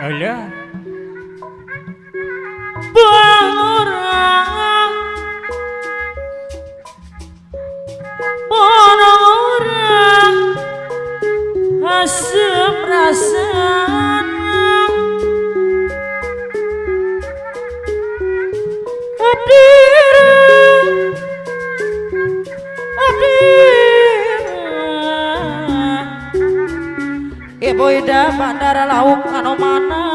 Alah. Buang orang Buang orang Asem rasanya Ibu ida bandara lauk anu mana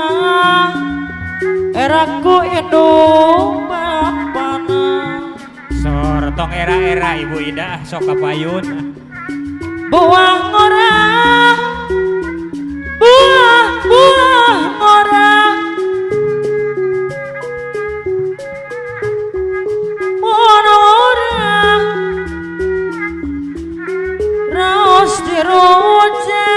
eraku indung bapana Sor tong era-era Ibu Ida sok kapayun. buang orang buang orang buang orang raos dirujak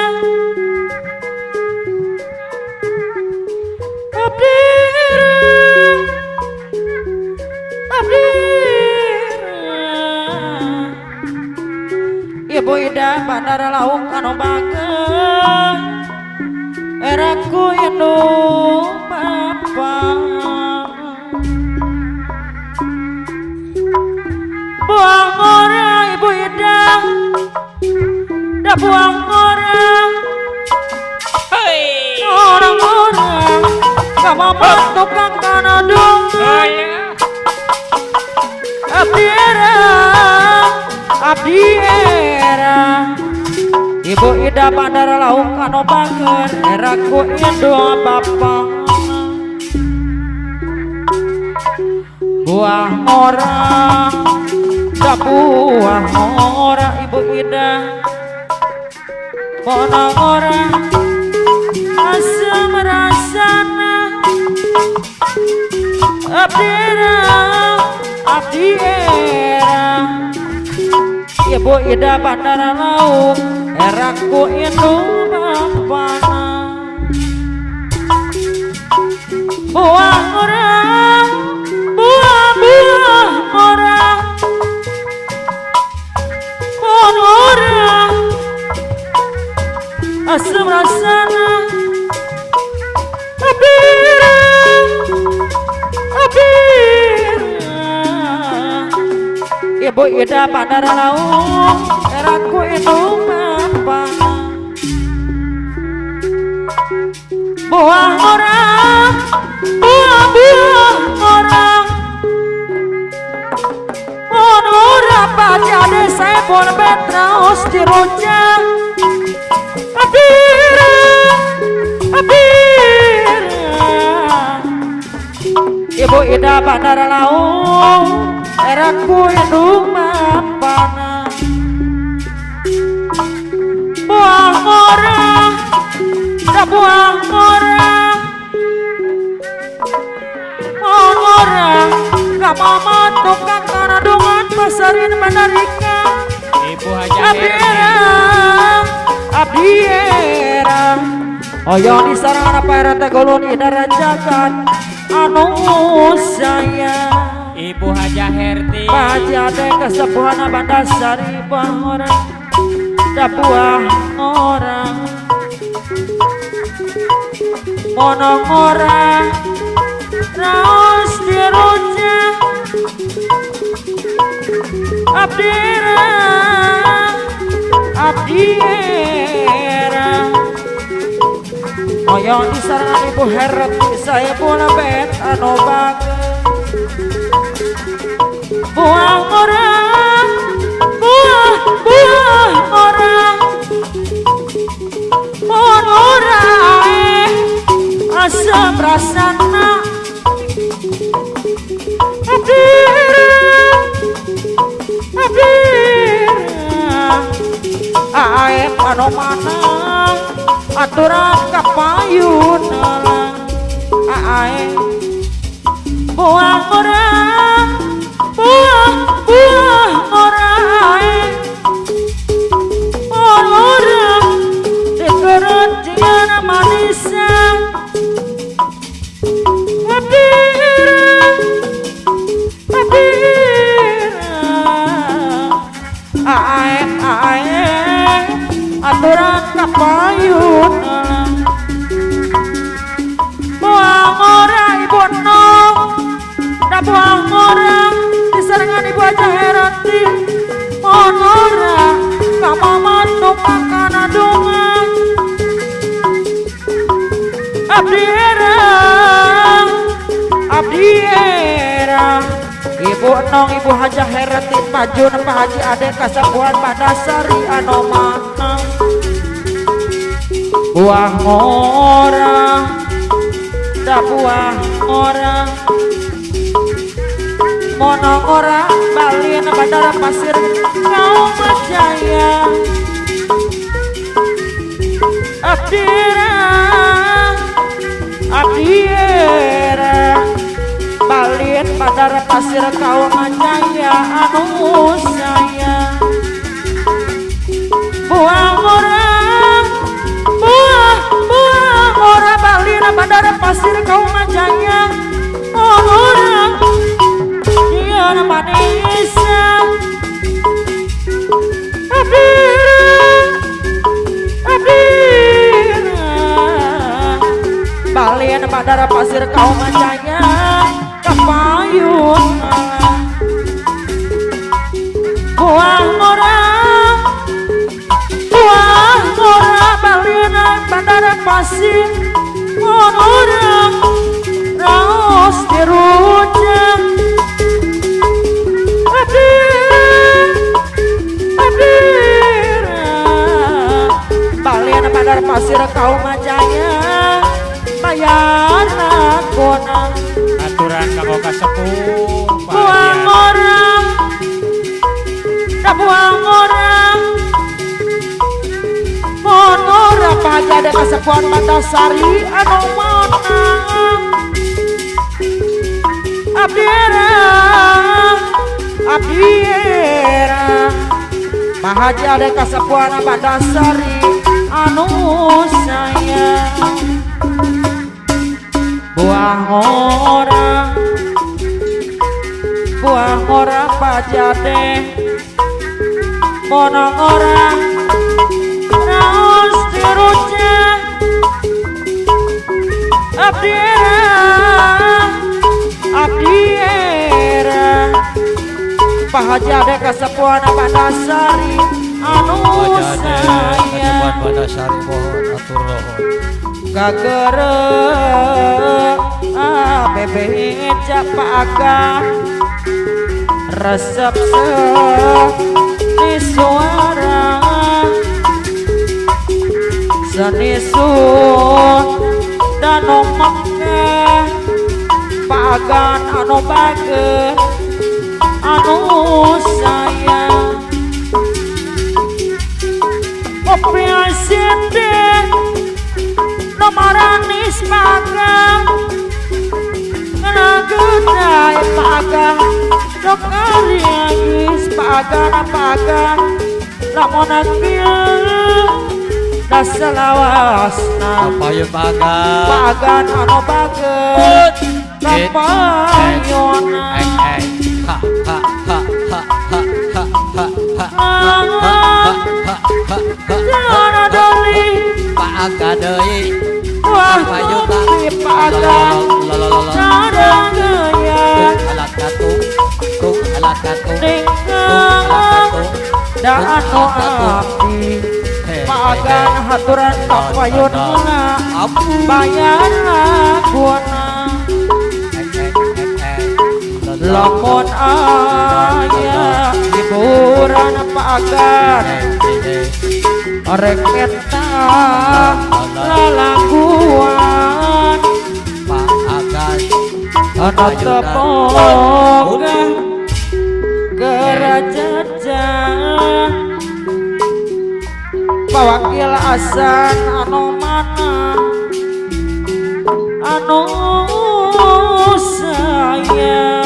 Ibu Ida bandara lauk anu banget eraku indung bapa buang orang Ibu Ida dah buang orang orang-orang kamu tukang kanadung abdi era Ibu Ida bandara lauk anu banget eraku indung bapa buah orang dah buah orang Ibu Ida monong orang asam rasana abdi era Ibu Ida bandara lauk eraku indung bapana buang orang buang orang buang orang asam rasana Ibu Ida bandara lauk eraku indung bapana buang orang buang orang orang baca desa pun betraos dirujak Ibu Ida bandara lauk eraku indung bapana buang orang dah buang orang gak mama tukang kanadungan pasarin mandarika Ibu Haja abdi era oyo di sarang apa era tegolon idara jagat anu sayang Ibu Haja Herti Baca teh kesepuhan Bandasari buah orang dah buah orang monong orang raos dirujak abdi era oyong di sarang Ibu Herti saya puna bet anu bagus buang orang buang orang asam rasana aep anu mana aturan kapayun aep buang orang buang orang di keranjian manisan aturan kapayun hati monora kamamantu makan adungan abdi era Ibu Nong Ibu Hajah Herati Pajun Pak Haji Ade Kasabuan Padasari Anomana buah ngora da buah ngora mono ngora balin bandara pasir kau Jaya abdiera balin bandara pasir kau Jaya anu saya buah ngora orang balina bandara pasir kau Jaya orang dia manisa balina bandara pasir kau Jaya kapayun buah ngora balina bandara pasir orang raos dirujak balina bandara pasir kau Jaya bayar kona aturan kanggo kasepuh buang orang monora paja ada kasepuan Mandasari anu menang abdiera Mahaji ada kasepuan Mandasari anu sayang buah orang pajade monong orang raos diruja abdiera pajade kasepuan Mandasari anu saya Mandasari mohon atur nuhun kagere bebeja paga resep di suara seni sun dan omongnya pagan anu bager anu sayang opiasinde nomaranis pagang ngagedai pagang dokariagis pagang lamun akieu dasalawasna kapayun pagan anu bager kapayona ha ha ha ha ha ha ha doli paga deui wah kapayuna pagang sareng gaya alat katung tung alat katung ninggal da anu abdi pagan haturan kapayunna bayar laguna lamun aya hiburan pagan rek eta lalaguan pagan ana tepung gerajajan pawakil asan anu mana anu sayang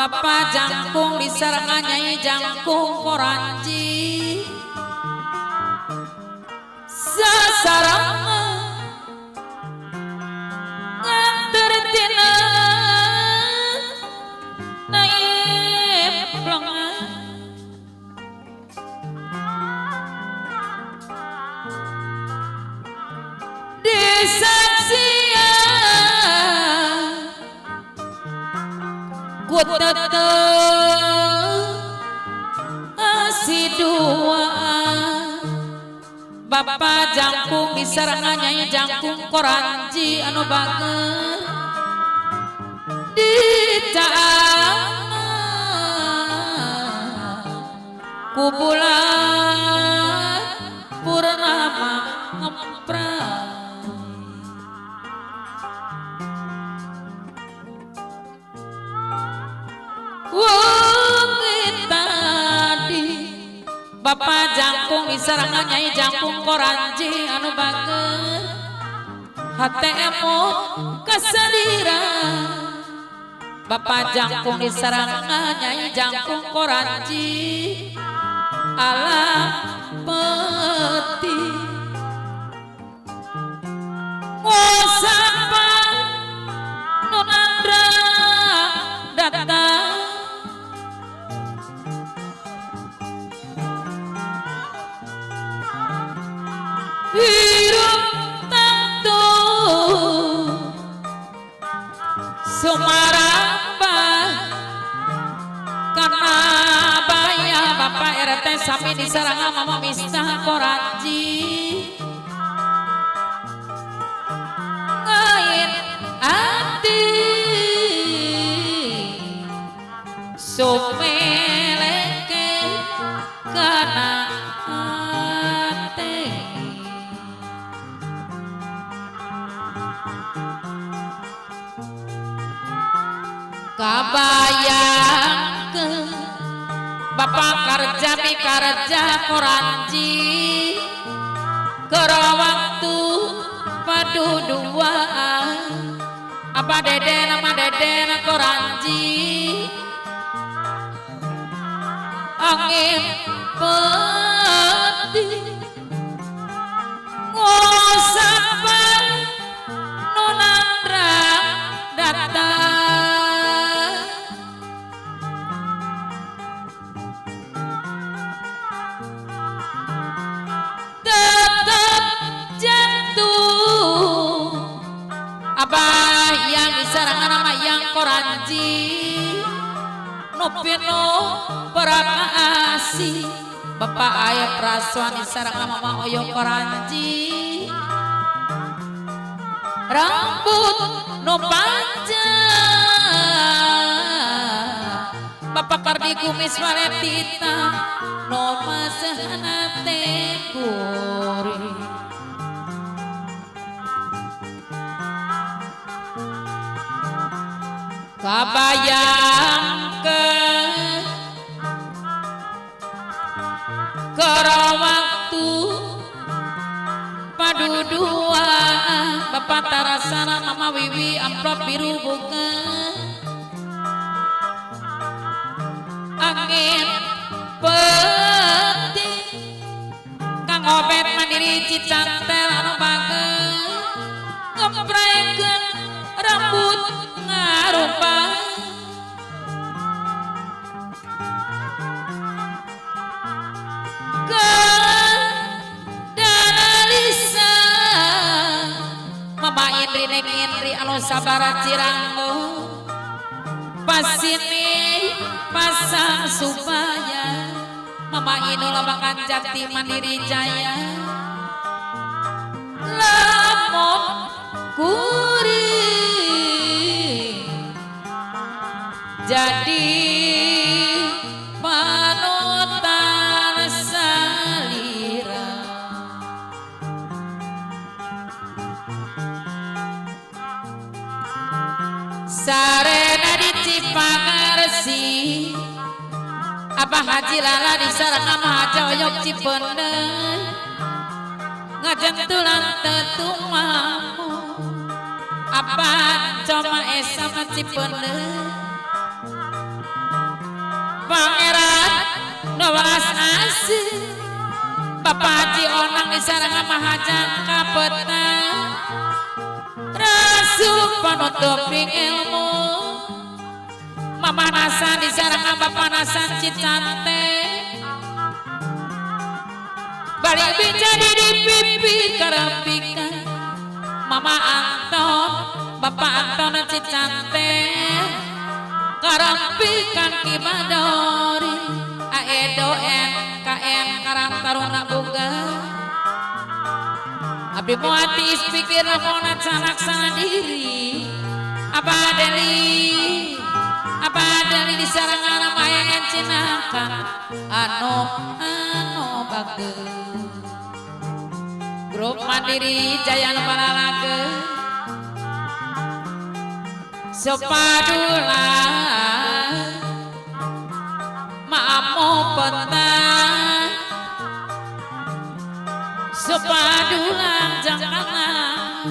Bapak jangkung disarangan Nyai jangkung koranji sasarang nganter tina naib lengan disaksian ku tetep si dua Bapak jangkung disarangan Nyai jangkung koranji anu banget dicana ku bulan purnama ngemprai wengi tadi Bapak jangkung disarangan Nyai jangkung koranji anu banget hate emot kasadira Bapak jangkung disarangan Nyai jangkung koranji alam peti ngosapa nunandra datang hirup tentu sumaramba karena baya Bapak RT sami disarangan mama mistah koranji ngait hati sumeleke kana kabayang ke Bapak kerja mikarja koranji kera waktu padu dua apa dede nama dede koranji angin peti ngosapa nunandra datang Abah yang disarangan nama yang koranji nupino perakaasi Bapak ayah praswan disarangan mama oyo koranji rambut no panjang Bapak kardi kumis waletita no masahana tekuri kabayang ke kera waktu padu dua Bapak tarasana mama wiwi amplop biru buka angin peti kang obet mandiri cicantel anu bagus ngeprekeun rambut ngarupa ke Danalisa Mama Indri Neng Indri anu sabara Ciranggo pasini pasang supaya Mama Inu Labangan Jati Mandiri Jaya lamon kuring jadi panutan salira sarena di Cipagarsi Abah Haji Lala disarang sama Haji Oyok Cipeundeuh ngajentulan tetumamu apa coma esa Cipeundeuh asih Bapak Haji Onang di sarang mahajang kapetang Rasul penutup di ilmu Mama Nasan di sarang Bapak Nasan Cicante balik bijadi di pipi karapikan Mama Anton Bapak Anton Cicante karampikan Kimadori Aedo NKN Karang Taruna Boga Abdi Muati pikir mona canak sendiri Abah Deli di sarangan mayangan cinakan Ano bagus Grup Mandiri Jaya Balalaga Sepadula Maamu petang Sepadulang jangan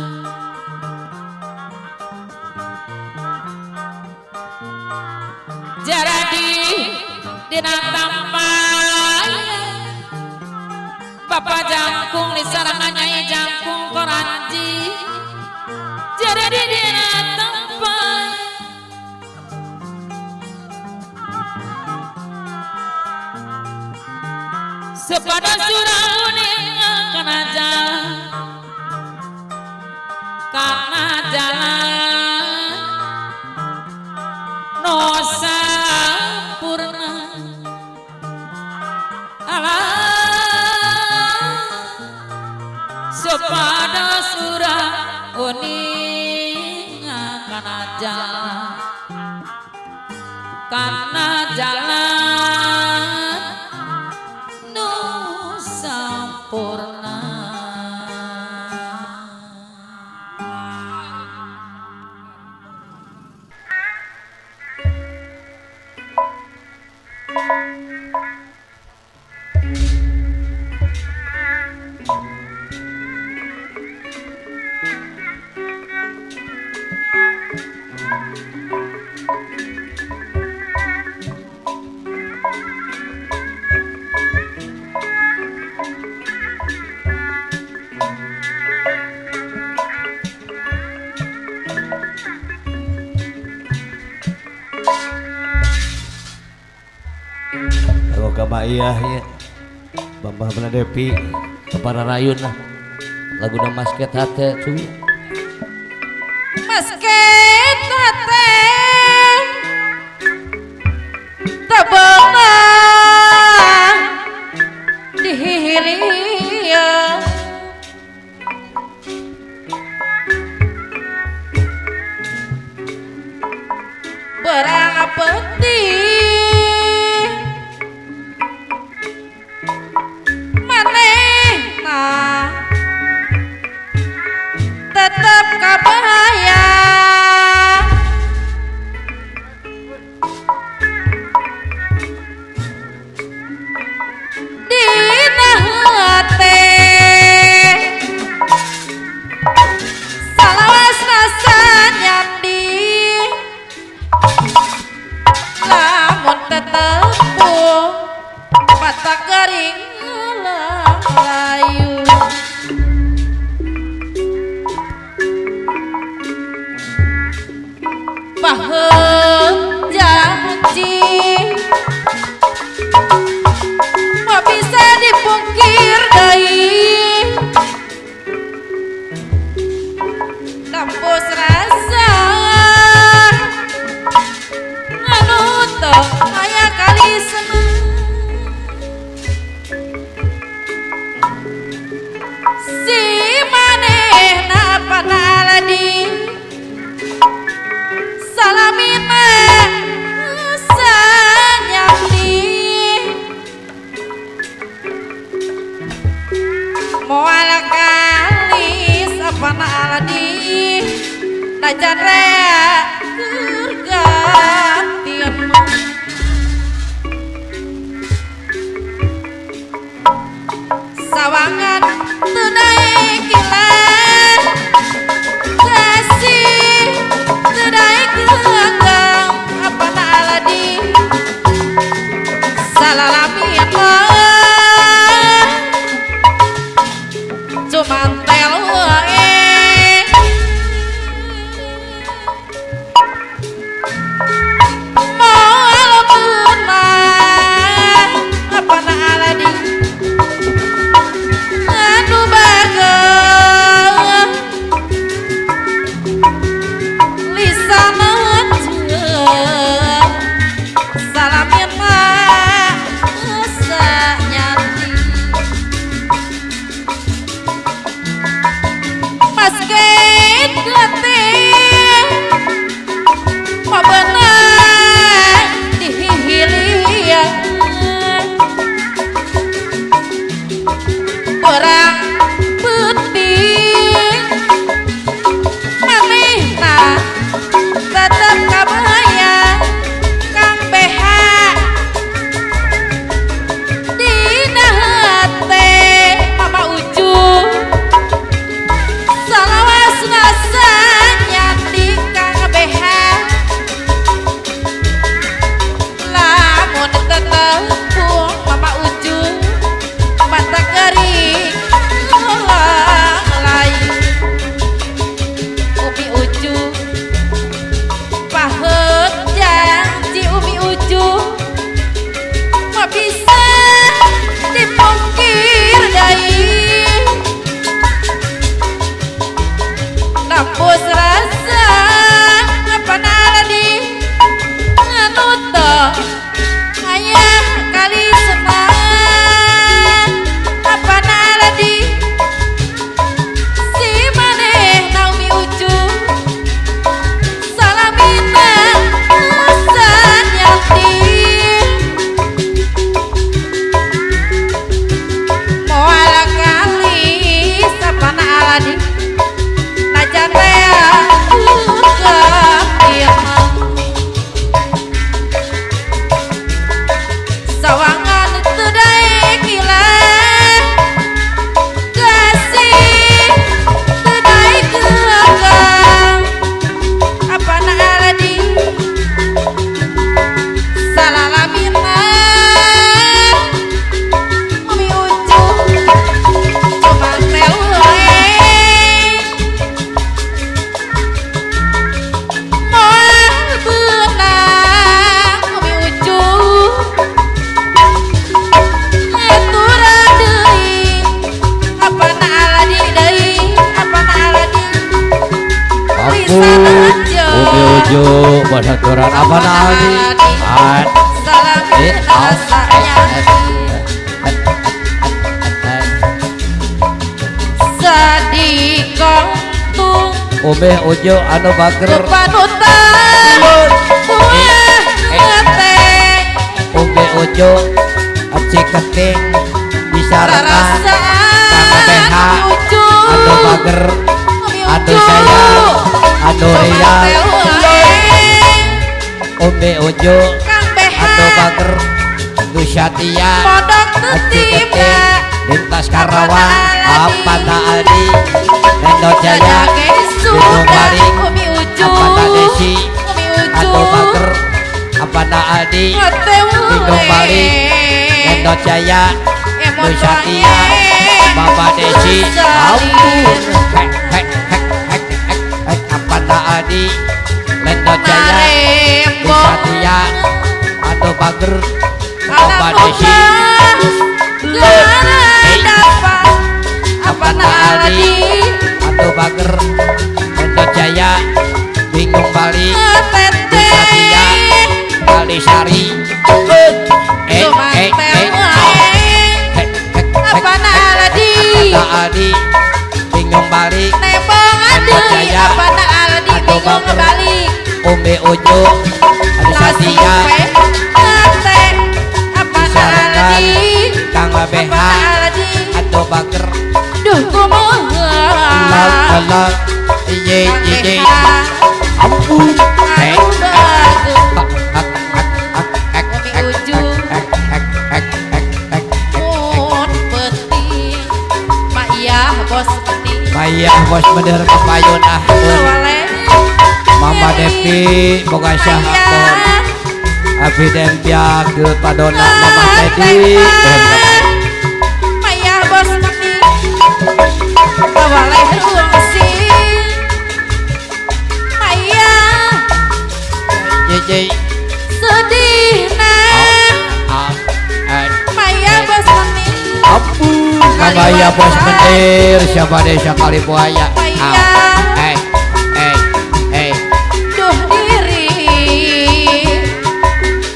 Jaradi dina tampai Bapak Jangkung di sarangannya Jangkung Koranji Jaradi dina tampai Sepada surauning kana jalan Nosa Purna Sepada surauning kana jalan Sampurna Iya ya Bambah Bela Depi para rayun lah lagu nama Masket Hate cuy Masket Hate tabang dihiria berang peti tetap kabahaya dina hate salawas rasa nyandi lamun tetepu mata garing layu Pahem janji mau bisa dipungkir deui kampus rasa anu teu aya kali seneng si manehna panaladi salamina ayah kali senang apa naladi si maneh naumi ucu salamina asan yatim moala kali sapana aladi najan rea sawangan tedai kilan kasih tedai kegang apa na aladi salalamina umi ucu cuma mewe moal benang umi ucu Umi uju badaturan apa nadi an sadikong tung Umi uju anu bager panutan buah ngeteng Umi uju aci keting disarangan sama beha anu bager anu saya anu ria Umi uju anu bager nu satya aci keting lintas Karawang apa naadi Nendo Jaya Gunung Baring apa na Desi anu bager apa naadi Gunung Baring Nendo Jaya nu satya Bapak Desi ampun apa naadi Nendo Jaya nu satya anu bager Bapak Desi apa naadi anu bager Nendo Jaya Bingung Bali Satya Kalisari apa naladi Adi Bingung Bali nebong Nendo adeui Jaya apa naladi anu bingung bager balik Umi uju anu Satya apa disarangan naladi Kang Beha anu bager duh kumaha Lak iye iye ampun Mayah bos bener kepayun Mama Devi boga syahpon Abi Dempia ke Padona Mama Teddy Mayah bos mati awaleh ruangsi Mayah Jejej sedihna Mayah bos mati ampun Kabaya bos bener siapa desa kali buaya duh diri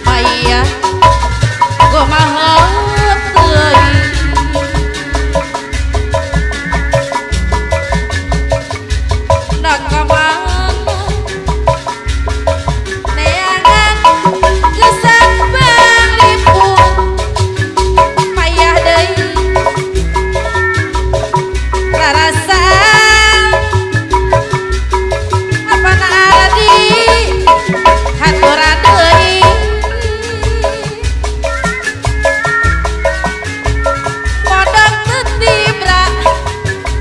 Mayah kumaha teuing nakamana neangan gesan balipung Mayah deui rarasa apa naladi haturan deui modok tetibra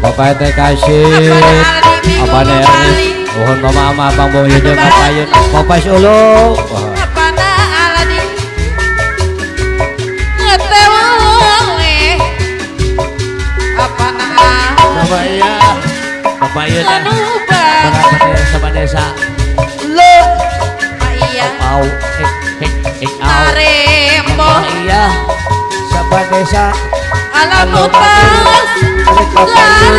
Bapak teh kasih apa Ernest mohon mama Bang Boyo jeung kapayun Bapak Solo apa naladi ngetewole apa naladi Bapak iya kapayun Sanuban bener sama desa lo Mayah au au Narembo iya sama desa alam utas kapayun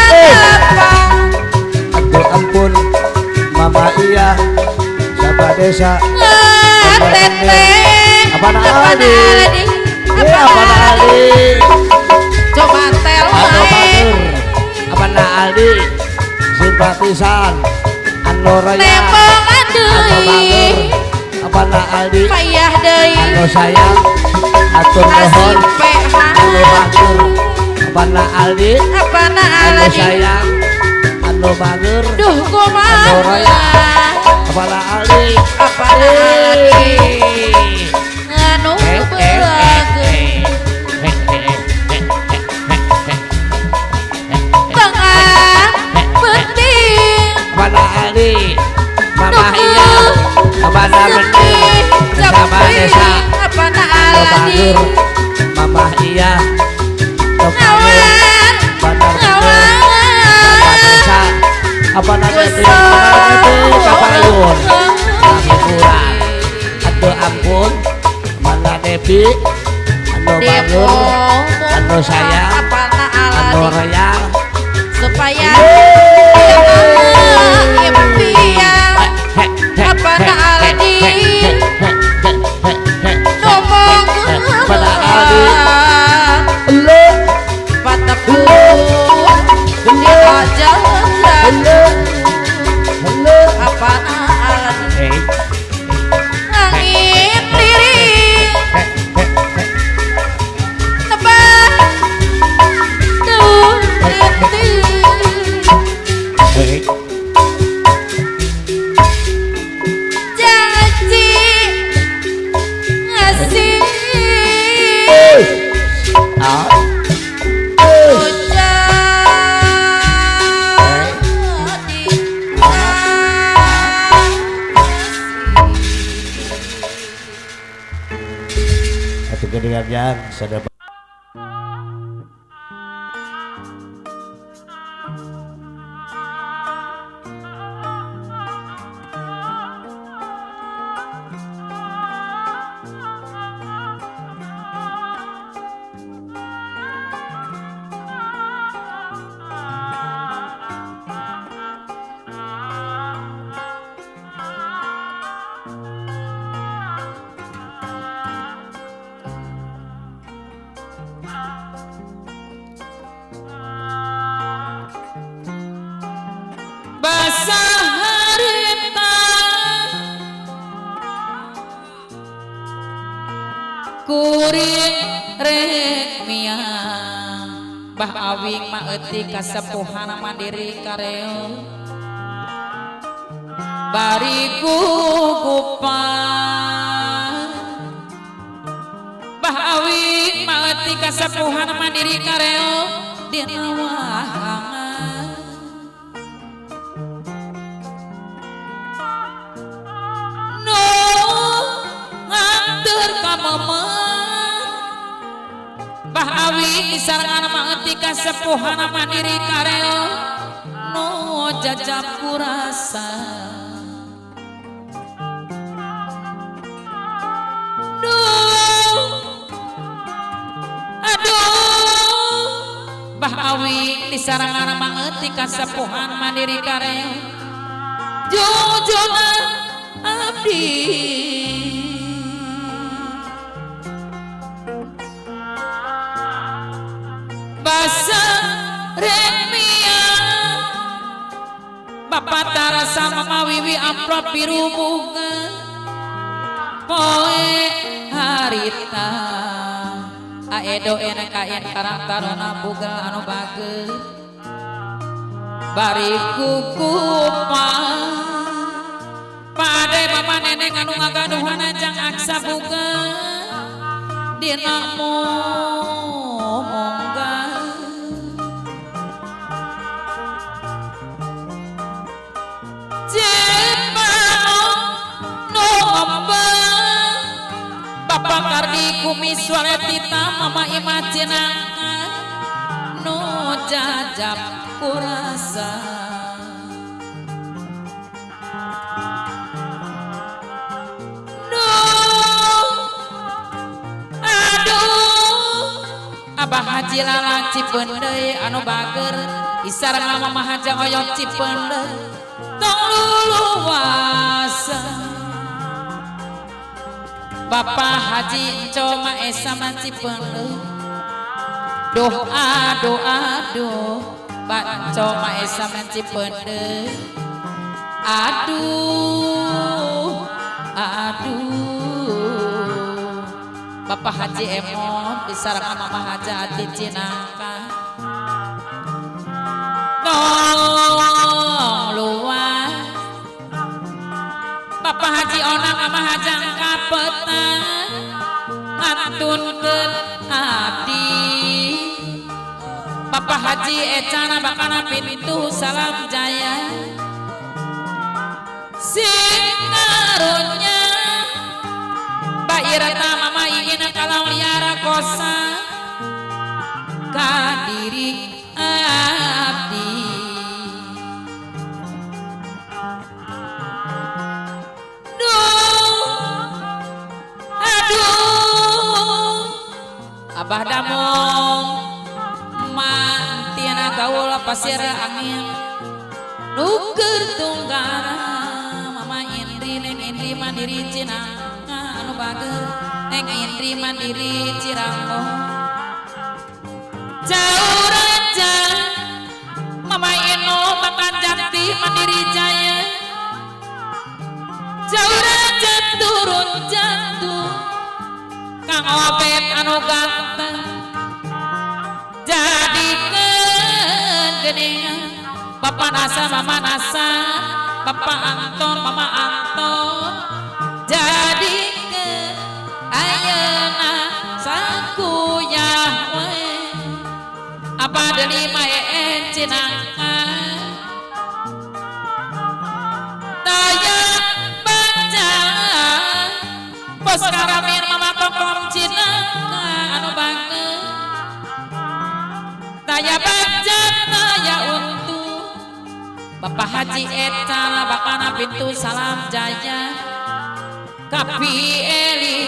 galapang aduh ampun Mama iya sama desa ngetete Aldi apana Aldi coba tel anu wae batur apana Aldi simpatisan anu raya tembok anu aduh batur apana Aldi payah deui anu sayang atur nuhun PH anu batur apana Aldi apana anu Aldi sayang anu batur duh anu kumaha raya apana Aldi apana Aldi anu bagus tengah penting apana Aldi mama iya apana mending sama desa apana anu Aldi batur mama iya ngawan Bandar ngawan Mama desa apa namanya kapayun lagi kurang aduh ampun mana Devi anu bangun anu sayang apana anu Aldi rayang supaya impian apana Aldi ngomong Apana Aldi? Elo pataku diajak elo elo apana Aldi hey angin diri tebak tuh hey janji ngasih ah atau kedengar yang sadar basah harita kuring rek mia bah awing maeuti kasepuhan mandiri kareo bariku kupan bah awing maeuti kasepuhan mandiri kareo dina wahangan no ngantur ka momen bah awi isarangan mangerti kasepuhan mandiri kareo no jajab kurasa duh aduh bah awi isarangan mangerti kasepuhan mandiri kareo jujuran abdi basa remia bapak tarasa mamawiwi amplop biru bunga poe harita aedo enek kain karantarona bugal anu bageus bariku kupang pade mama neneng anu ngagaduhan ajang aksa buka dina momongga jepao nombang bapak kardi kumis waletita mama imajinangkan no jajab kurasa Abah Haji Lala Cipeundeuy anu bager isarang mama Haja oyot Cipeundeuy tong luluasa Bapak Haji Coma Esa Mancipen doa Pak Coma Esa Mancipen aduh Bapak Haji Emon disarang Mama Haji Ati Cinangka tolong luas Bapak Haji Onang Mama Hajang Kapetan ngantunkeun abdi Bapak Haji Ecana bakana pintu salam jaya singarunya Mbak Irata Mama ingin kalau liara kosa kadiri abdi Abah damong mantiana gaul pasir angin nuker tunggara Mama Indri neng Indri mandiri Cinangka anu bager neng Indri mandiri Cirangko jauh raja Mama Ino makan jati mandiri Jaya jauh raja turun jatuh Kang Obet anu ganteng jadikeun geuningan Bapak Nasa Mama Nasa Bapak Anton Mama Anton jadikeun ayeuna sakuyah we Abah deui mae Cinangka daya baca bos karamin Mama Tokom Cinangka anu banget daya baca daya untung Bapak Haji Eta bakana pintu salam jaya Kapi Eli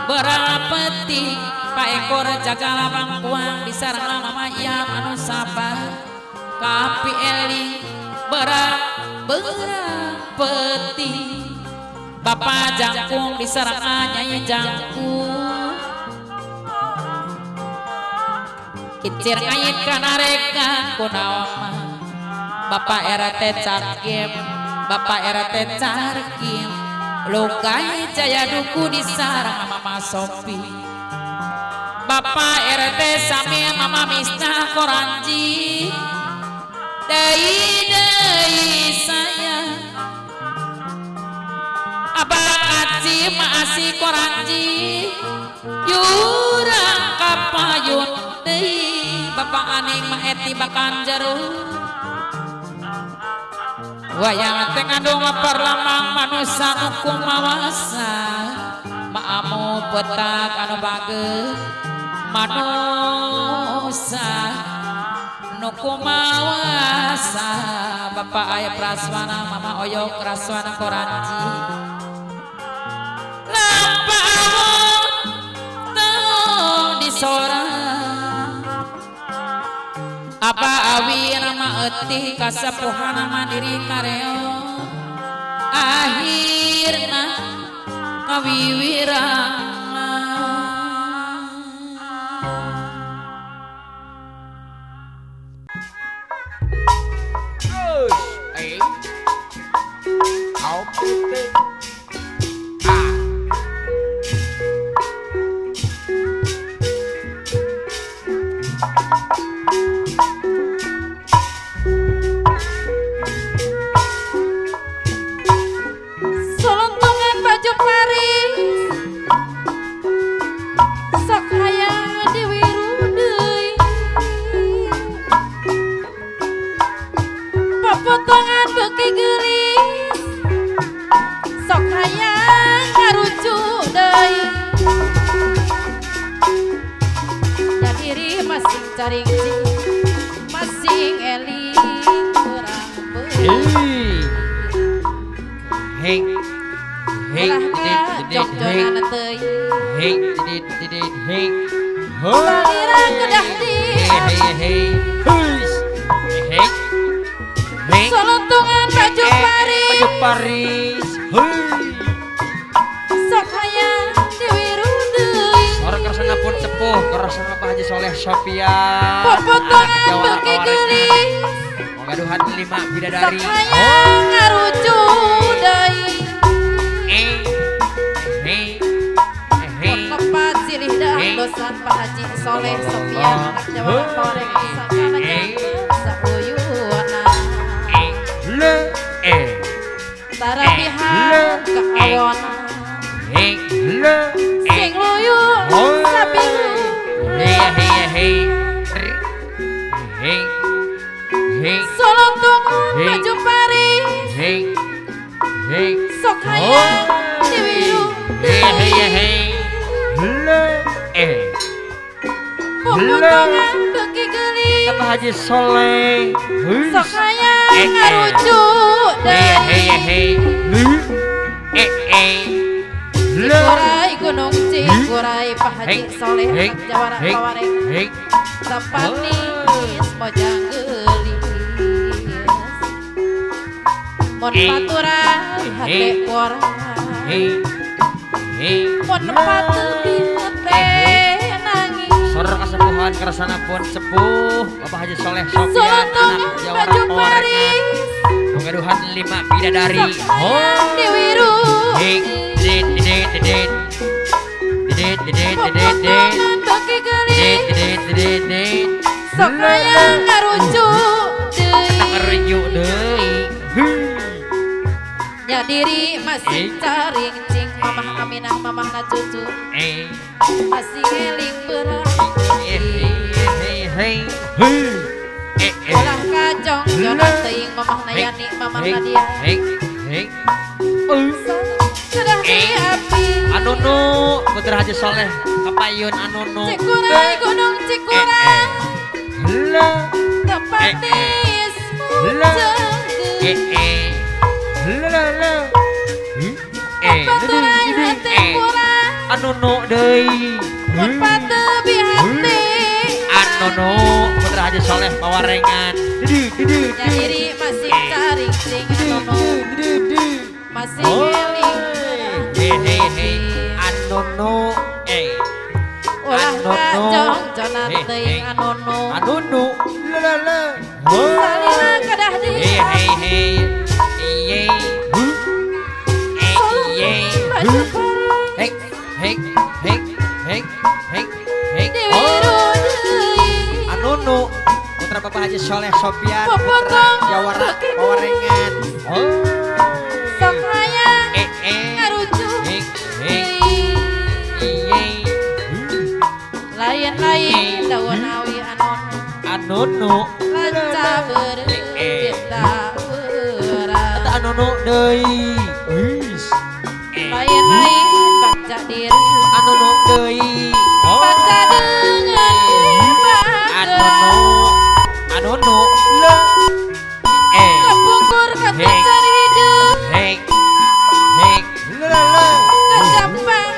berapeti Pak Ekor jagala bangkuang disarang Mama Iyam anu sabar Kapi Eli berapeti Bapak Jangkung disarang Nyai Jangkung Kicir ngait kanareka kunaon Bapak RT Carkim Bapak RT Carkim Lukai Jaya Duku disarang Mama Sofi Bapak RT Samil Mama Misna Koranji Dei saya Abah Kaci Maasi Koranji Yurang Kapayun Dei Bapak Aning Maeti Bakan Jeruk wayang tengandung perlamang manusia hukum mawasa maamu petak anu bager manusia nukum mawasa Bapak Ayah Praswana Mama Oyok Praswana Koranji lampau tau disorang apa awi nama etih kasepuhan mandiri kareo akhirna kawiwirang masing eling kurang Heng heng jok jonan teuy heng heng balirang kedah di heng heng solontungan baju Paris sok hayang di sepuh kerasan Bapak Haji Soleh Sofian Popotongan beki gelis Gaduhan 5 bidadari Sakayang ngarucu deui Lepat silih dah dosan Pak Haji Soleh Sofian anak Jawa Korek sakana sauyuna tarabihan kaawona sing luyu sabiru solontungan baju Paris sok hayang diwiru popotongan beki gelis Bapak Haji Soleh sok hayang ngarucu deui Cikurai Gunung Cikurai Pak Haji Soleh anak Jawara Kawareng Sapanis mojang gelis Mon paturan hate orang Mon patu hate nangis Saudara kesepuhan kerasana pun sepuh Bapak Haji Soleh Sofian Solontungan anak Jawara baju Kawareng Paris Pengaduhan 5 bidadari Sakayang diwiru Popotongan beki gelis sok hayang ngarucu deui nya diri masih caring cing mamah Aminah mamahna cucu masih ngeling berat olah kacong jodoh teuing mamahna Yani mamahna dia sudah api Anunu Putra Haji Soleh Kapayun Anunu Cikurai Gunung Cikurai tempat nis mujang paturai hati kurang Anunu deui mun patebi hati Anunu Putra Haji Soleh Pawarengan nya diri masih caring cing anono masih ngeling Anunu ulah kacong jonat teuing anono Anunu salina kadah di baju diwiru deui Anunu Putra Bapak Haji Soleh Sofian Putra Popotong Jawara Pawarengan sok hayang ngarucu lain-lain daun awi Anunu lanca berita berat Anunu deui lain-lain baca diri Anunu deui baca dengan Anunu Anunu kepungkur kata cari hidup kecampang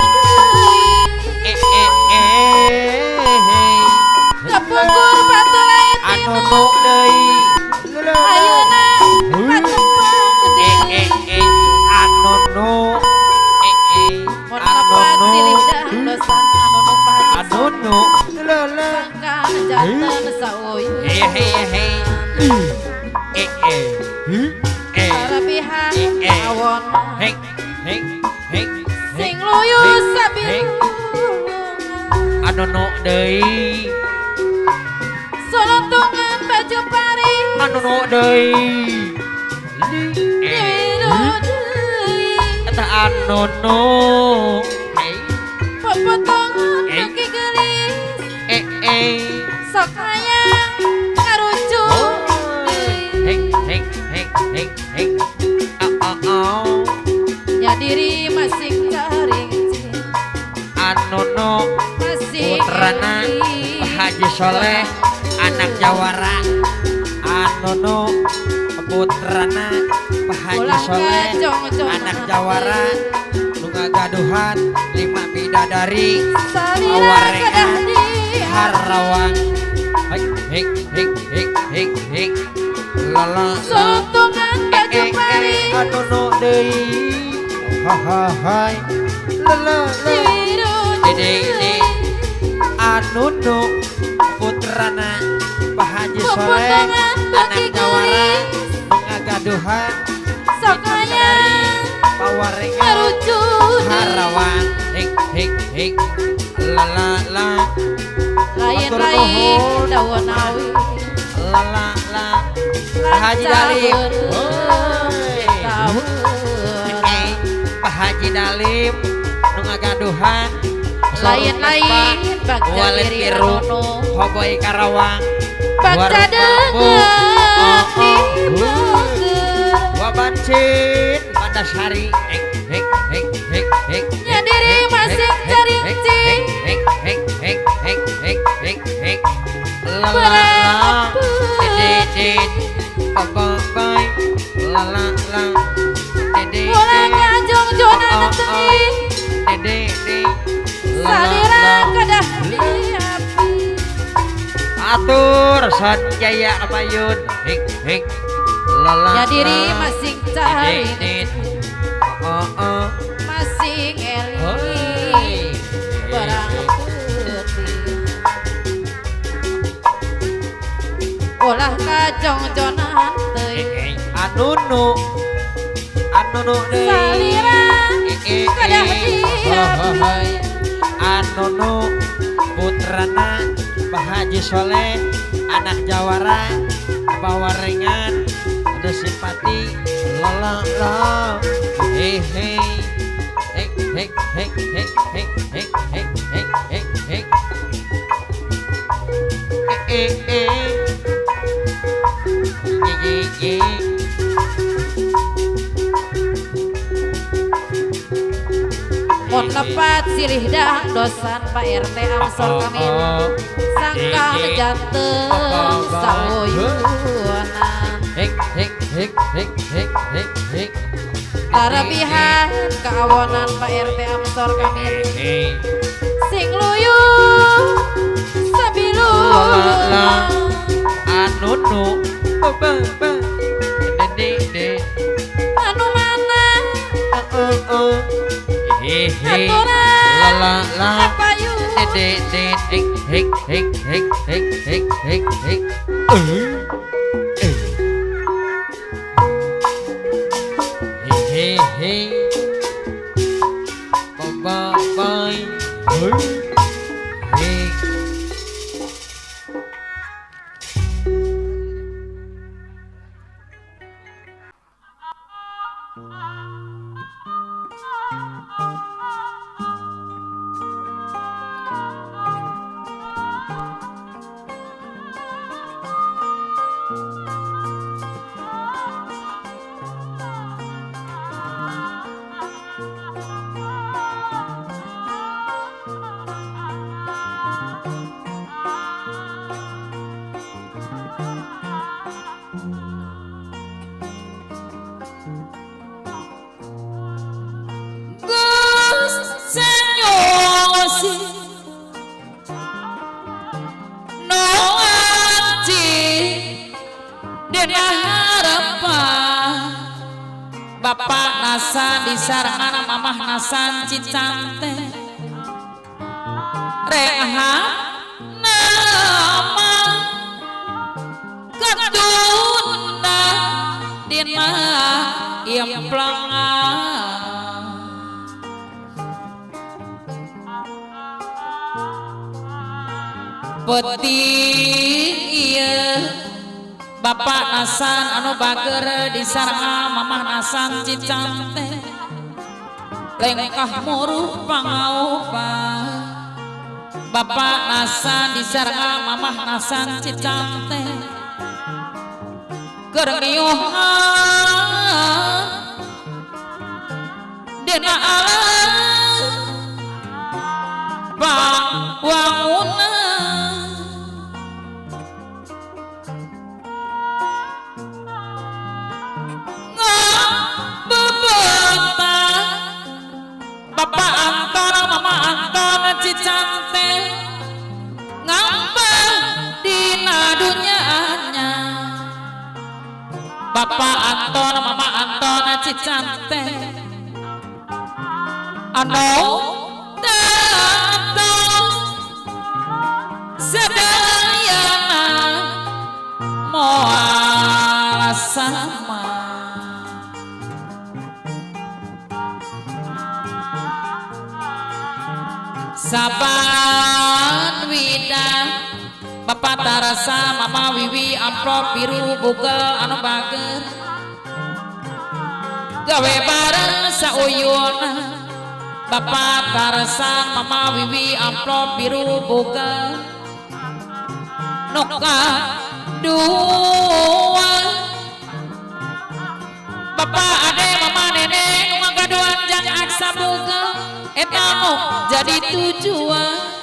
kepungkur batu lain Anunu deui ayeuna kecampang Anunu mun lepat silih dah dosan anono Pak Haji Anunu sangka janten sauyu tarabihan awon sing luyu sabiru Anunu deui solontungan baju Paris Anunu deui diwiru deui eta Anunu popotongan beki gelis sok hayang ngarucu nya diri masih caring Anunu masih putrana ngeling. Haji Soleh anak Jawara Anunu putrana Haji Ulah Soleh kacong-cong anak Jawara nu ngagaduhan 5 bidadari salira Pawarengan kadah di Harawang lala solontungan baju Paris Anunu deui hai lala diwiru dede Anunu putrana Pak Haji Soleh anak Jawara ngagaduhan Sokaya pawarengan merucut harawan hik la lain-lain daun awi la Pak Haji Dalim Pak Haji Dalim nu ngagaduhan lain-lain bagja Walet diri Biru rono Hoboy Karawang bagja dengan di bager Wabancin Mandasari nya diri masing carincing Lala Dededed Papapai Lala Bola ngajong jonan teuing Dededed salira kadah di hati Atur Sanjaya Amayun Lala nya diri masing cari Dededed masing eling barang putih olah kajong jonan teuing Anunu deui salira kadah di hati Anunu putrana Pak Haji Soleh anak Jawara pawarengan ada simpati la Mon lepat silih dah dosan Pak RT Amsor kami sangkang jantung sawoyunan tarabihan keawonan Pak RT Amsor kami sing luyu sabilu Anunu anu mana aturan payu Bapak nasan disarangan mamah nasan cicante reha nama kaduna dina implangan penting iya Bapak nasan anu bager disarang mamah nasan cicante lengkah muruh pangaupa Bapak nasan disarang mamah nasan cicante gerniuhan dina alam pangwangunan Bapak antara mama antara cicante ngambah dina dunianya Bapak antara mama antara cicante anu datos sama saban wida Bapak tarasa Mama Wiwi amplop biru bugel anu bager gawe bareng sauyun Bapak tarasa Mama Wiwi amplop biru bugel nuka dua Bapak ade Mama nenek ngagaduan jang aksa bugel eta jadi tujuan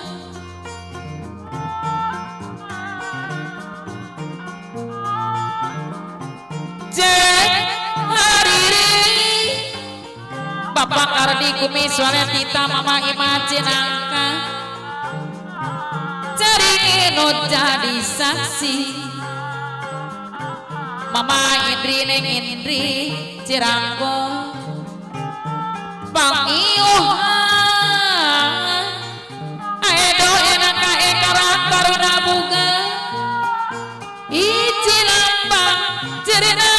Bapak Kardi kumis suara tita Mama imajinangka cari no jadi saksi Mama Indri neng Indri Ciranggo Bang Iuhan aedo enak kae karakterna buga iji lambang cerita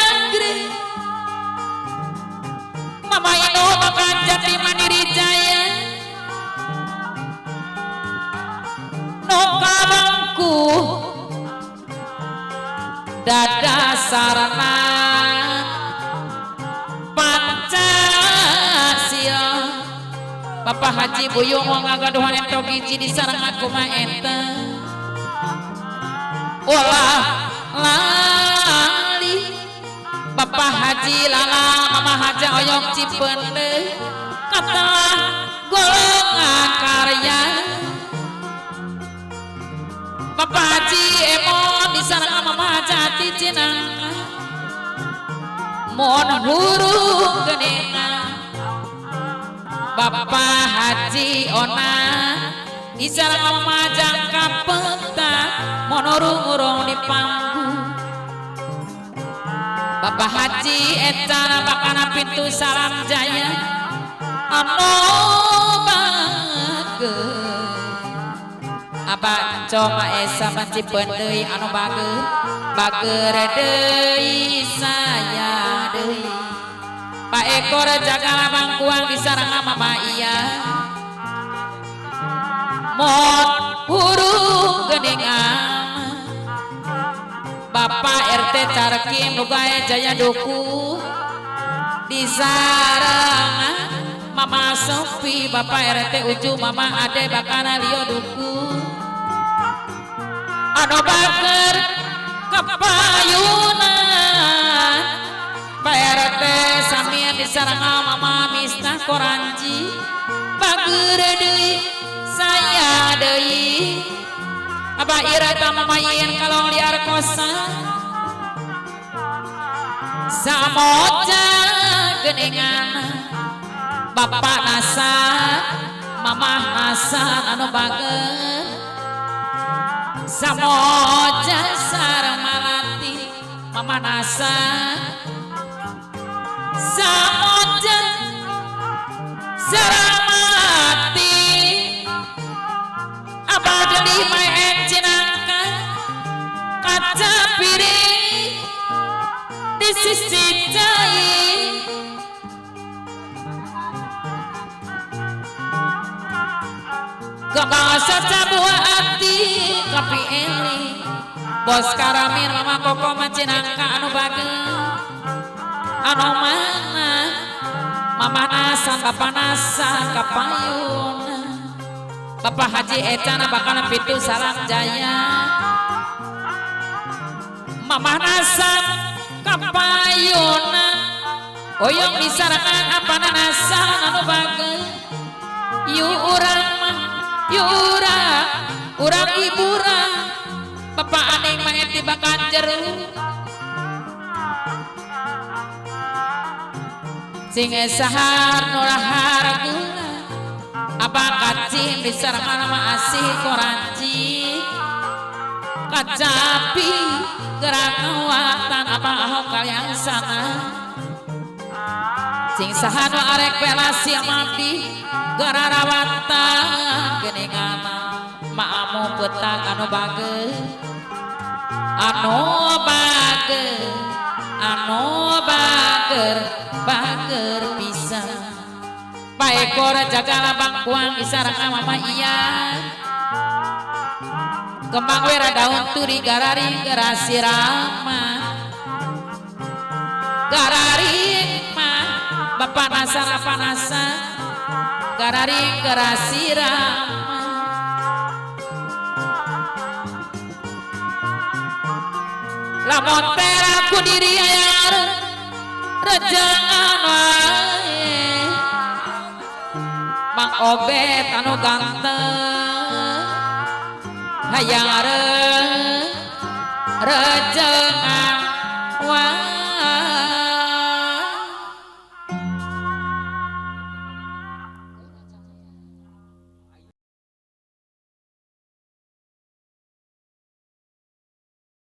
Mama Ino makan jati Mandiri Jaya no kabangku dada sarana Pancasila Bapak Haji Buyung wong ngagaduhan entok hiji di sareng aku mah eta ulah lali Bapak Haji Lala Mama Haja Oyong Cipende kata golongan karya Bapak Haji Emon di sana Mama Haja Hati Cinangka mon huruf genengan Bapak Haji Ona di sana Mama Haja Kapeta mon urung-urung di panggung Bapak Haji Ecara bakana pintu salam jaya anu bager Abah coma esa mancipeun deui anu bager deui saya deui Pak Ekor jagala bangkuang di sareng Mama Iya mon huruf geningan Bapak RT Carkim Nugae Jaya Duku di sarang Mama Sofi Bapak RT Uju Mama Ade Bakana Lio Duku anu bager kepayunan Pak RT Samir di sarang Mama Misna Koranji bager deui saya deui Abah Irata mamayin kalau liar kosa Samoja geningan Bapak Nasa Mama Hasan anu bager Samoja sareng Malati Mama Nasa Samoja sareng Malati Abah Deli maen Cinangka kaca piring di sisi jai Gabasa buah hati kapi eli Bos Karamin Mama Koko Macinangka anu bager anu mana Mama Nasan Bapak Nasan kapayun Bapak Haji Ecana bakal pintu salam jaya Mama Nasan kapayuna oyong disarangan apa nasan anu bager yu urang mah yu urang iburang Bapak aneh main tibakan jeruk sing sahar nurahar gula Abah kacim disarangan nama asih koranji kacapi gerak ngawatan Abah ahok kalian sana sing sahanu arek pelasi amabdi gerak rawatan geningana maamu petang anu bager anu bager pisan paekor jagala bangkuang disarang mama iya kembang wera daun turi garari gerasi rama garari mah bapanasan garari gerasi rama lamun peraku diri ayar rejangan wae mang obet anu ganteng hayang rejangan